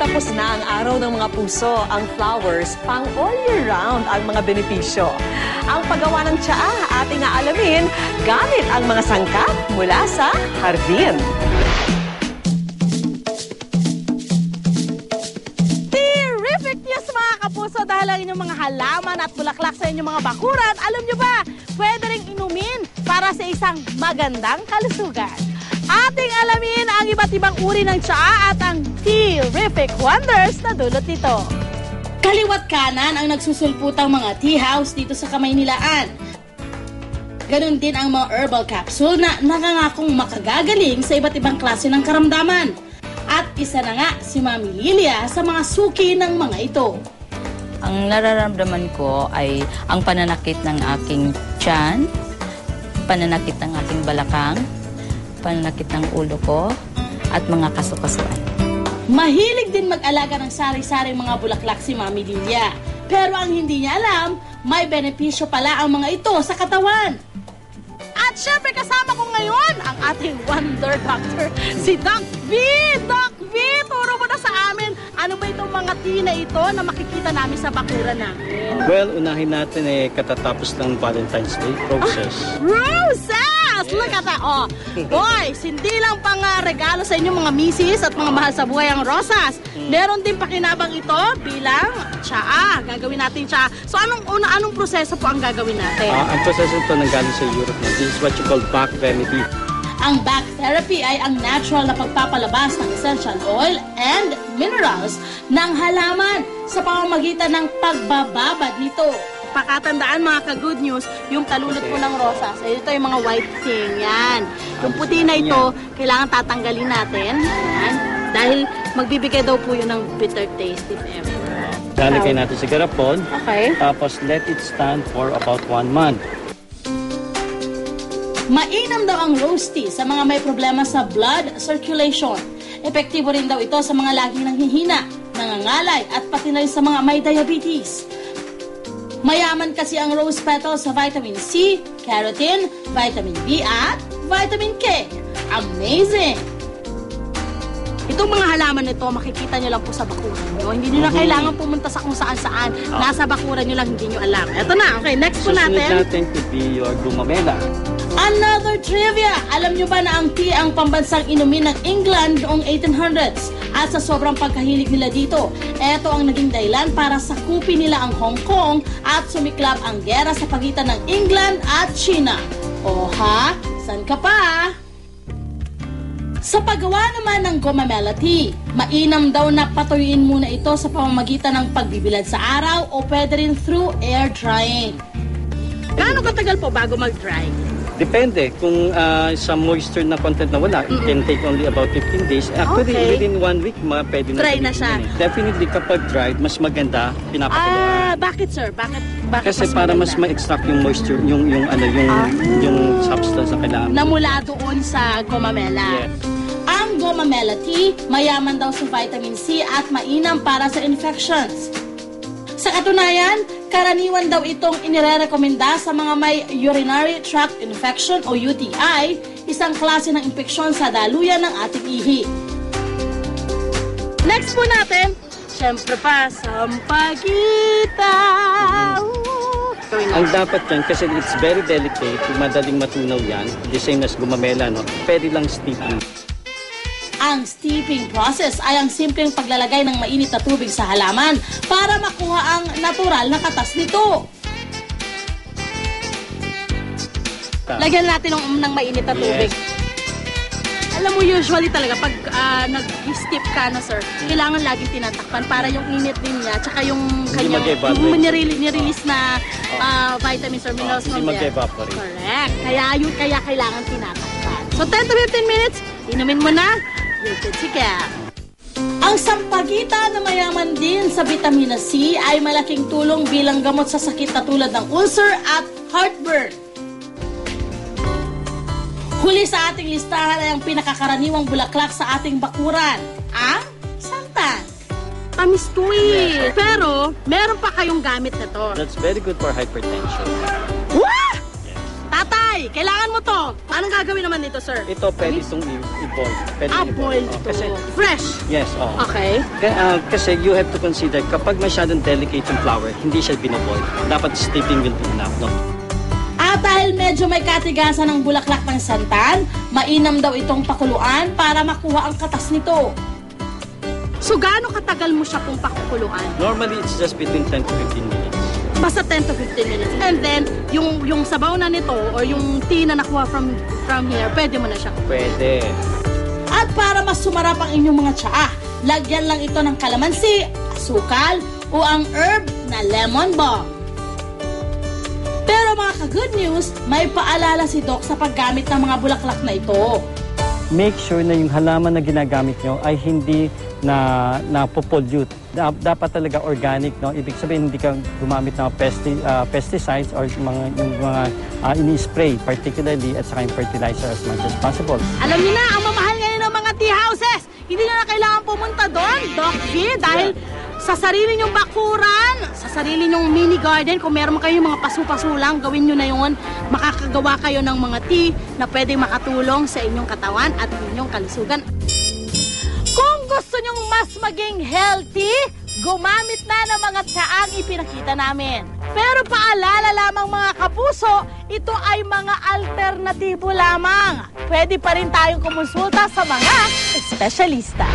Patapos na ang araw ng mga puso, ang flowers, pang all year round ang mga benepisyo. Ang paggawa ng tsaa, ating aalamin gamit ang mga sangkap mula sa hardin. Terrific news mga kapuso dahil ang inyong mga halaman at bulaklak sa inyong mga bakuran, alam nyo ba, pwede rin inumin para sa isang magandang kalusugan. Ating alamin ang iba't ibang uri ng tsaa at ang terrific wonders na dulot nito. Kaliwat kanan ang nagsusulputang mga tea house dito sa Kamaynilaan. Ganon din ang mga herbal capsule na nakangakong makagagaling sa iba't ibang klase ng karamdaman. At isa na nga si Mami Lilia sa mga suki ng mga ito. Ang nararamdaman ko ay ang pananakit ng aking tiyan, pananakit ng aking balakang, pananakit ng ulo ko, at mga kasukasuan. Mahilig din mag-alaga ng sari-saring mga bulaklak si Mami Lilia. Pero ang hindi niya alam, may benepisyo pala ang mga ito sa katawan. At syempre kasama ko ngayon ang ating wonder doctor, si Doc V! Doc V! Turo mo na sa amin, ano ba itong mga tea na ito na makikita namin sa bakuran namin? Well, unahin natin katatapos ng Valentine's Day process. Roses! Look at that! Oh, boys, hindi lang pang regalo sa inyong mga misis at mga mahal sa buhay ang rosas. Meron din pakinabang ito bilang tsaa. Gagawin natin tsaa. So, anong proseso po ang gagawin natin? Ang proseso ito nanggaling sa Europe. This is what you call back remedy. Ang back therapy ay ang natural na pagpapalabas ng essential oil and minerals ng halaman sa pamamagitan ng pagbababad nito. Pakatandaan mga ka-good news, yung talulot po ng rosas, ito yung mga white thing, yan. Yung puti na ito, kailangan tatanggalin natin, yan. Dahil magbibigay daw po yun ng bitter taste if ever. Lalagay natin sa garapon. Okay. Tapos let it stand for about 1 month. Mainam daw ang rose tea sa mga may problema sa blood circulation. Epektibo rin daw ito sa mga laging nanghihina, nangangalay at pati na rin sa mga may diabetes. Mayaman kasi ang rose petals sa vitamin C, carotene, vitamin B at vitamin K. Amazing! Itong mga halaman nito, makikita nyo lang po sa bakuran nyo. Hindi nyo na kailangan pumunta sa kung saan-saan. Nasa bakuran nyo lang, hindi nyo alam. Ito na, okay, next po natin. Susunod natin could be your gumamela. Another trivia! Alam nyo ba na ang tea ang pambansang inumin ng England noong 1800s? At sa sobrang pagkahilig nila dito, eto ang naging dahilan para sakupin nila ang Hong Kong at sumiklab ang gera sa pagitan ng England at China. O ha? San ka pa? Sa paggawa naman ng gumamela tea, mainam daw na patuyuin muna ito sa pamamagitan ng pagbibilad sa araw o pwede rin through air drying. Gaano katagal po bago mag-dry? Depende kung sa moisture na content na wala, it can take only about 15 days. Actually, within 1 week, pwede na. Dry na siya. Definitely kapag dried, mas maganda, pinapakuluan. Bakit sir? Bakit Kasi para mas ma-extract yung moisture, yung substance na kailangan. Na mula doon sa gomamela. Yes. Ang gomamela tea, mayaman daw sa vitamin C at mainam para sa infections. Sa katunayan, karaniwan daw itong inirerekomenda sa mga may urinary tract infection o UTI, isang klase ng impeksyon sa daluyan ng ating ihi. Next po natin, syempre pa, sampagita. Ang dapat yan, kasi it's very delicate, madaling matunaw yan, the same as gumamela, no? Pwede lang steeping. Ang steeping process ay ang simpleng paglalagay ng mainit na tubig sa halaman para makuha ang natural na katas nito. Lagyan natin ng mainit na tubig. Yes. Alam mo, usually talaga, pag nag-steep ka na, sir, kailangan laging tinatakpan para yung init din niya, tsaka yung kanyang nirelease na vitamins or minerals Hindi mag-evaporate. Correct. Kaya kailangan tinatakpan. So, 10 to 15 minutes, inumin mo na, you're good to go. Ang sampagita na mayaman din sa vitamina C ay malaking tulong bilang gamot sa sakit na tulad ng ulcer at heartburn. Huli sa ating listahan ay ang pinakakaraniwang bulaklak sa ating bakuran, ang santan. Tamis to eh. Pero, meron pa kayong gamit na to. That's very good for hypertension. Wah! Tatay, Okay, kailangan mo to. Anong gagawin naman nito, sir? Ito pwede itong i-boil. Pwede Boiled Oh, to. kasi, Fresh. yes, oh. Okay. Kasi you have to consider, kapag masyadong delicate yung flour, hindi siya binoboil. Dapat steeping will be enough, no? At dahil medyo may katigasan ng bulaklak ng santan, mainam daw itong pakuluan para makuha ang katas nito. So, gaano katagal mo siya pong pakukuluan? Normally, it's just between 10 to 15 minutes. Basta 10 to 15 minutes. And then, yung sabaw na nito or yung tea na nakuha from here, pwede mo na siya. Pwede. At para mas sumarap ang inyong mga tsaa, lagyan lang ito ng kalamansi, asukal, o ang herb na lemon balm. Pero mga ka-good news, may paalala si Doc sa paggamit ng mga bulaklak na ito. Make sure na yung halaman na ginagamit nyo ay hindi na pollute. Dapat talaga organic, no? Ibig sabihin hindi ka gumamit ng pesticides or yung mga ini-spray, particularly at saka yung fertilizer as much as possible. Alam niyo na, ang mamahal ngayon ng mga tea houses. Hindi nyo na kailangan pumunta doon, Doc G, dahil sa sarili nyong bakuran, sa sarili nyong mini garden, kung meron kayong mga pasu-pasu lang, gawin nyo na yun. Makakagawa kayo ng mga tea na pwedeng makatulong sa inyong katawan at inyong kalusugan. Kung gusto nyong mas maging healthy, gumamit na ng mga tsaang ipinakita namin. Pero paalala lamang mga kapuso, ito ay mga alternatibo lamang. Pwede pa rin tayong kumonsulta sa mga espesyalista.